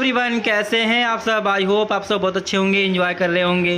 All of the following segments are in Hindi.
एवरीवन, कैसे हैं आप सब। आई होप आप सब बहुत अच्छे होंगे, एंजॉय कर रहे होंगे।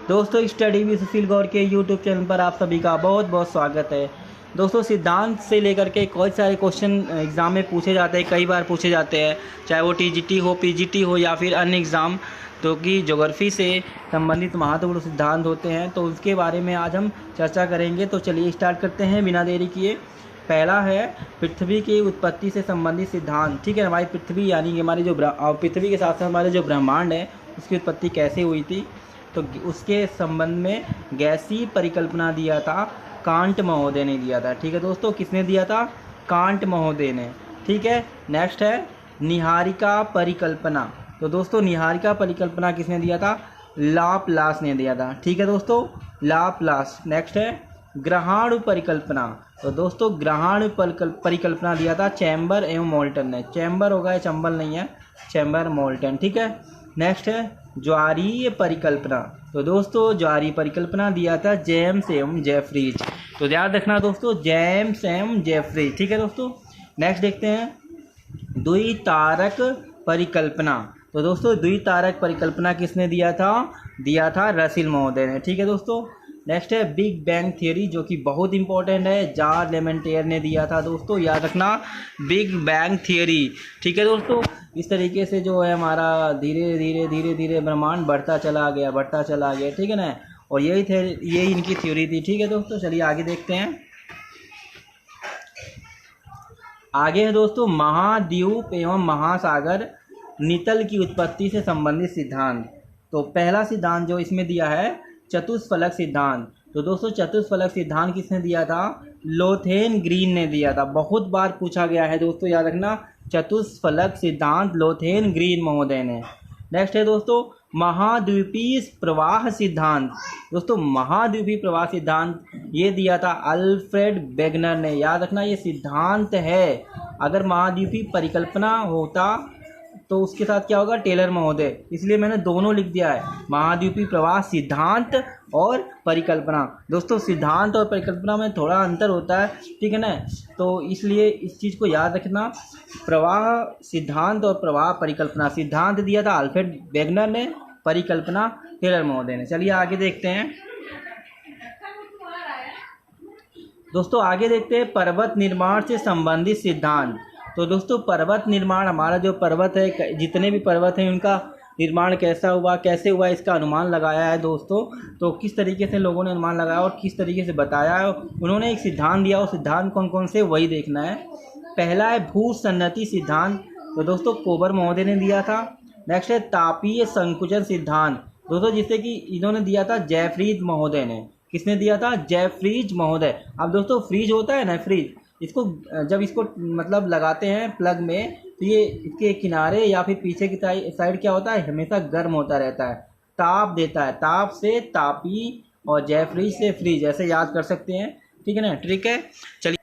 दोस्तों, स्टडी विद सुशील गौर के यूट्यूब चैनल पर आप सभी का बहुत बहुत स्वागत है। दोस्तों, सिद्धांत से लेकर के बहुत सारे क्वेश्चन एग्ज़ाम में पूछे जाते हैं, कई बार पूछे जाते हैं, चाहे वो टीजीटी हो, पीजीटी हो या फिर अन्य एग्ज़ाम, तो कि ज्योग्राफी से संबंधित महत्वपूर्ण सिद्धांत होते हैं, तो उसके बारे में आज हम चर्चा करेंगे। तो चलिए स्टार्ट करते हैं बिना देरी किए। पहला है पृथ्वी की उत्पत्ति से संबंधित सिद्धांत। ठीक है, हमारी पृथ्वी यानी कि हमारी जो पृथ्वी के साथ साथ हमारे जो ब्रह्मांड है उसकी उत्पत्ति कैसे हुई थी, तो उसके संबंध में गैसीय परिकल्पना दिया था कांट महोदय ने दिया था। ठीक है दोस्तों, किसने दिया था? कांट महोदय ने। ठीक है, नेक्स्ट है निहारिका परिकल्पना। तो दोस्तों, निहारिका परिकल्पना किसने दिया था? लाप्लास ने दिया था। ठीक है दोस्तों, लाप्लास। नेक्स्ट है ग्रहाणु परिकल्पना। तो दोस्तों, ग्रहाणु परिकल्पना दिया था चैम्बर एवं मोल्टन ने। चैम्बर होगा, चंबल नहीं है, चैम्बर मोल्टन। ठीक है, नेक्स्ट है ज्वारीय परिकल्पना। तो दोस्तों, ज्वारीय परिकल्पना दिया था जेम्स एवं जेफरीज। तो याद रखना दोस्तों, जेम्स एवं जेफरीज। ठीक है दोस्तों, नेक्स्ट देखते हैं द्वितारक परिकल्पना। तो दोस्तों, द्वितारक परिकल्पना किसने दिया था? दिया था रसिल महोदय ने। ठीक है दोस्तों, नेक्स्ट है बिग बैंग थ्योरी, जो कि बहुत इंपॉर्टेंट है, जॉर्ज लेमेंटियर ने दिया था। दोस्तों याद रखना, बिग बैंग थ्योरी। ठीक है दोस्तों, इस तरीके से जो है हमारा धीरे धीरे ब्रह्मांड बढ़ता चला गया। ठीक है ना, और यही इनकी थ्योरी थी। ठीक है दोस्तों, चलिए आगे देखते हैं। आगे है दोस्तों महाद्वीप एवं महासागर नितल की उत्पत्ति से संबंधित सिद्धांत। तो पहला सिद्धांत जो इसमें दिया है चतुष्फलक सिद्धांत। तो दोस्तों, चतुष्फलक सिद्धांत किसने दिया था? लोथेन ग्रीन ने दिया था। बहुत बार पूछा गया है दोस्तों, याद रखना, चतुष्फलक सिद्धांत लोथेन ग्रीन महोदय ने। नेक्स्ट है दोस्तों महाद्वीपीय प्रवाह सिद्धांत। दोस्तों, महाद्वीपीय प्रवाह सिद्धांत ये दिया था अल्फ्रेड वेगनर ने। याद रखना, ये सिद्धांत है। अगर महाद्वीपीय परिकल्पना होता तो उसके साथ क्या होगा? टेलर महोदय। इसलिए मैंने दोनों लिख दिया है, महाद्वीपीय प्रवाह सिद्धांत और परिकल्पना। दोस्तों, सिद्धांत और परिकल्पना में थोड़ा अंतर होता है, ठीक है ना, तो इसलिए इस चीज़ को याद रखना। प्रवाह सिद्धांत और प्रवाह परिकल्पना। सिद्धांत दिया था अल्फ्रेड वेगनर ने, परिकल्पना टेलर महोदय ने। चलिए आगे देखते हैं दोस्तों, आगे देखते हैं पर्वत निर्माण से संबंधित सिद्धांत। तो दोस्तों, पर्वत निर्माण, हमारा जो पर्वत है, जितने भी पर्वत हैं उनका निर्माण कैसे हुआ, इसका अनुमान लगाया है दोस्तों। तो किस तरीके से लोगों ने अनुमान लगाया और किस तरीके से बताया है, उन्होंने एक सिद्धांत दिया। और सिद्धांत कौन कौन से, वही देखना है। पहला है भूसन्नति सिद्धांत। तो दोस्तों, कोबर महोदय ने दिया था। नेक्स्ट है तापीय संकुचन सिद्धांत। दोस्तों, जिससे कि इन्होंने दिया था जेफरीज महोदय ने। किसने दिया था? जेफरीज महोदय। अब दोस्तों, फ्रीज होता है ना, फ्रीज, इसको जब इसको मतलब लगाते हैं प्लग में, तो ये इसके किनारे या फिर पीछे की साइड क्या होता है? हमेशा गर्म होता रहता है, ताप देता है। ताप से तापी और जेफरीज से फ्रीज, ऐसे याद कर सकते हैं। ठीक है ना, ट्रिक है। चलिए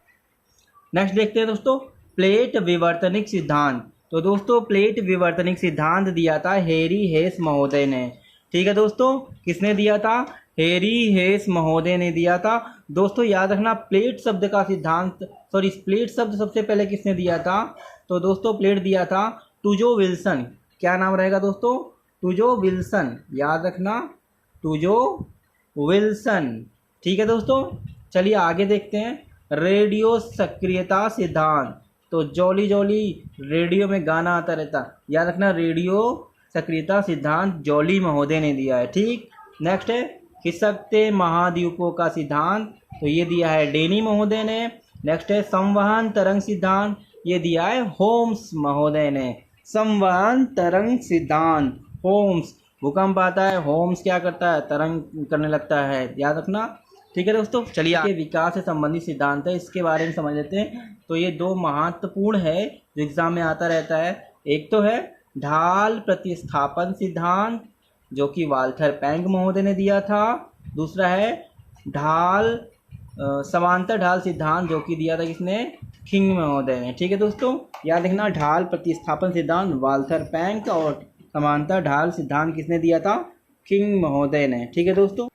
नेक्स्ट देखते हैं दोस्तों प्लेट विवर्तनिक सिद्धांत। तो दोस्तों, प्लेट विवर्तनिक सिद्धांत दिया था हेरी हेस महोदय ने। ठीक है दोस्तों, किसने दिया था? हेरी हेस महोदय ने दिया था। दोस्तों याद रखना, प्लेट शब्द का सिद्धांत, प्लेट शब्द सबसे पहले किसने दिया था? तो दोस्तों, प्लेट दिया था टूजो विल्सन। क्या नाम रहेगा दोस्तों? टूजो विल्सन। याद रखना, टूजो विल्सन। ठीक है दोस्तों, चलिए आगे देखते हैं रेडियो सक्रियता सिद्धांत। तो जॉली जॉली रेडियो में गाना आता रहता, याद रखना, रेडियो सक्रियता सिद्धांत जॉली महोदय ने दिया है। ठीक, नेक्स्ट है खिसकते महाद्वीपों का सिद्धांत। तो ये दिया है डेनी महोदय ने। नेक्स्ट है संवहन तरंग सिद्धांत, ये दिया है होम्स महोदय ने। संवहन तरंग सिद्धांत, होम्स, भूकंप आता है, होम्स क्या करता है? तरंग करने लगता है, याद रखना। ठीक है दोस्तों, चलिए आगे विकास से संबंधित सिद्धांत है, इसके बारे में समझ लेते हैं। तो ये दो महत्वपूर्ण है जो एग्जाम में आता रहता है। एक तो है ढाल प्रतिस्थापन सिद्धांत, जो कि वाल्थर पैंग महोदय ने दिया था। दूसरा है समांतर ढाल सिद्धांत, जो कि दिया था किसने? किंग महोदय ने। ठीक है दोस्तों, याद रखना, ढाल प्रतिस्थापन सिद्धांत वाल्थर पैंग और समांतर ढाल सिद्धांत किसने दिया था? किंग महोदय ने। ठीक है दोस्तों,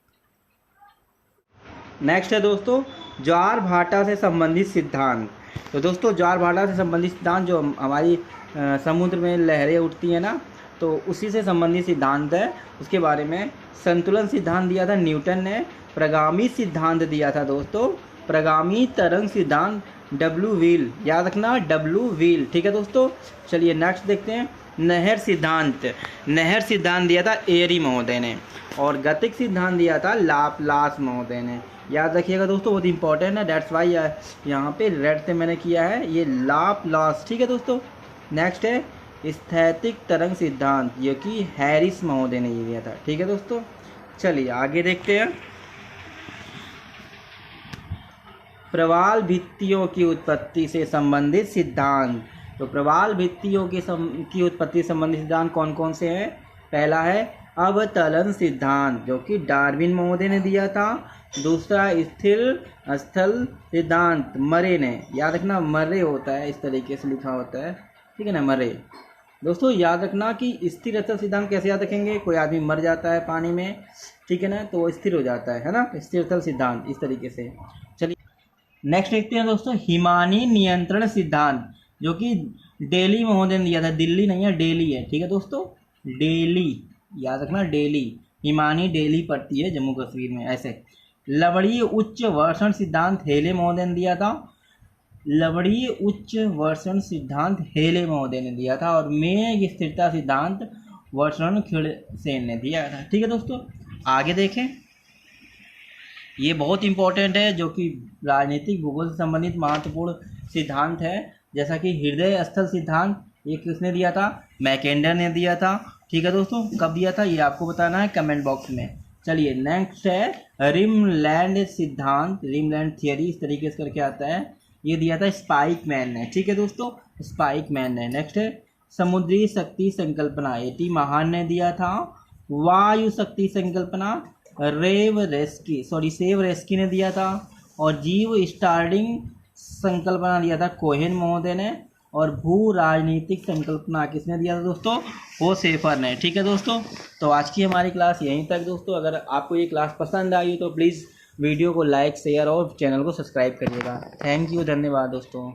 नेक्स्ट है दोस्तों ज्वार भाटा से संबंधित सिद्धांत। तो दोस्तों, ज्वार भाटा से संबंधित सिद्धांत, जो हमारी समुद्र में लहरें उठती हैं ना, तो उसी से संबंधित सिद्धांत है, उसके बारे में। संतुलन सिद्धांत दिया था न्यूटन ने। प्रगामी सिद्धांत दिया था दोस्तों, प्रगामी तरंग सिद्धांत डब्ल्यू व्हील, याद रखना डब्ल्यू व्हील, ठीक है दोस्तों। चलिए नेक्स्ट देखते हैं। नहर सिद्धांत, नहर सिद्धांत दिया था एरी महोदय ने, और गतिक सिद्धांत दिया था लाप्लास महोदय ने। याद रखिएगा दोस्तों, बहुत इंपॉर्टेंट है, दैट्स वाई यहाँ पे रेड से मैंने किया है, ये लाप्लास, ठीक है दोस्तों। नेक्स्ट है स्थैतिक तरंग सिद्धांत, जो कि हैरिस महोदय ने ये दिया था, ठीक है दोस्तों। चलिए आगे देखते हैं। प्रवाल भित्तियों की उत्पत्ति से संबंधित सिद्धांत। तो प्रवाल भित्तियों की उत्पत्ति से संबंधित सिद्धांत कौन कौन से हैं? पहला है अवतलन सिद्धांत, जो कि डार्विन महोदय ने दिया था। दूसरा स्थिर स्थल सिद्धांत मरे ने, याद रखना मरे होता है, इस तरीके से लिखा होता है, ठीक है ना, मरे। दोस्तों याद रखना कि स्थिर स्थल सिद्धांत कैसे याद रखेंगे, कोई आदमी मर जाता है पानी में, ठीक है ना, तो वो स्थिर हो जाता है ना, स्थिर स्थल सिद्धांत इस तरीके से। चलिए नेक्स्ट देखते हैं दोस्तों, हिमानी नियंत्रण सिद्धांत, जो कि डेली महोदय ने दिया था, दिल्ली नहीं है, डेली है, ठीक है दोस्तों, डेली, याद रखना डेली, हिमानी डेली पड़ती है जम्मू कश्मीर में, ऐसे। लवणीय उच्च वर्षण सिद्धांत हेले महोदय ने दिया था, लवणीय उच्च वर्षण सिद्धांत हेले महोदय ने दिया था, और मेघ स्थिरता सिद्धांत वर्षण खिड़सेन ने दिया था, ठीक है दोस्तों। आगे देखें, ये बहुत इंपॉर्टेंट है, जो कि राजनीतिक भूगोल से संबंधित महत्वपूर्ण सिद्धांत है, जैसा कि हृदय स्थल सिद्धांत, ये किसने दिया था? मैकेंडर ने दिया था, ठीक है दोस्तों। कब दिया था ये आपको बताना है कमेंट बॉक्स में। चलिए नेक्स्ट है रिमलैंड सिद्धांत, रिमलैंड थियरी, इस तरीके से करके आता है, ये दिया था स्पाइक मैन ने, ठीक है दोस्तों, स्पाइक मैन ने। नेक्स्ट है समुद्री शक्ति संकल्पना, एटी महान ने दिया था। वायु शक्ति संकल्पना सेव रेस्की ने दिया था, और जीव स्टार्डिंग संकल्पना दिया था कोहेन महोदय ने, और भू राजनीतिक संकल्पना किसने दिया था दोस्तों? वो सेफर ने, ठीक है दोस्तों। तो आज की हमारी क्लास यहीं तक दोस्तों। अगर आपको ये क्लास पसंद आई तो प्लीज़ वीडियो को लाइक शेयर और चैनल को सब्सक्राइब करिएगा। थैंक यू, धन्यवाद दोस्तों।